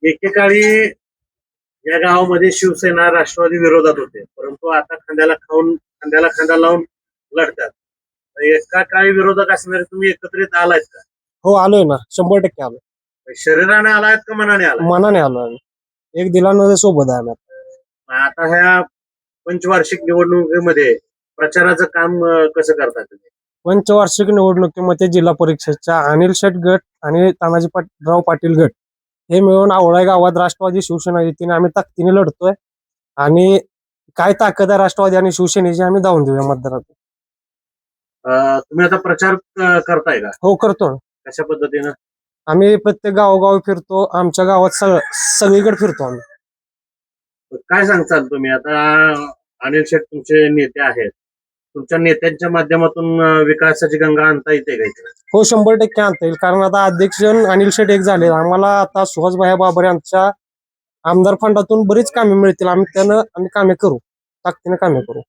एकेकाळी या गावामध्ये शिवसेना राष्ट्रवादी विरोधात होते, परंतु आता खांद्याला खांदा लावून लढतात. तर एका काळी विरोधक असणारे तुम्ही एकत्रित आलायत का? हो आलोय ना, 100% आलो. शरीराने आलायत का मनाने आलाय? मनाने आलो आम्ही. एक दिलामध्ये सोबत आहे आम्ही. आता ह्या पंचवार्षिक निवडणुकीमध्ये प्रचाराचं काम कसं करता तुम्ही? पंचवार्षिक निवडणुकीमध्ये जिल्हा परिषदच्या अनिल शेट गट आणि तानाजीराव पाटील गट हे मिळून आवळाई गावात राष्ट्रवादी शिवसेना युतीने आम्ही ताकदीने लढतोय आणि काय ताकद आहे राष्ट्रवादी आणि शिवसेनेची आम्ही धावून देऊया मतदारात. तुम्ही आता प्रचार करताय का? हो करतो. कशा पद्धतीनं? आम्ही प्रत्येक गावोगावी फिरतो, आमच्या गावात सगळीकडे फिरतो आम्ही. काय सांगताल तुम्ही? आता अनिल शेठ तुमचे नेते आहेत, तुमच्या नेत्यांच्या माध्यमातून विकासाची गंगा आणता येते का इथे? हो 100% आणता येईल, कारण आता अध्यक्ष अनिल शेट एक झाले. आम्हाला आता सुहासभाई बाबर यांच्या आमदार फंडातून बरीच कामे मिळतील. आम्ही कामे करू, ताकदीने कामे करू.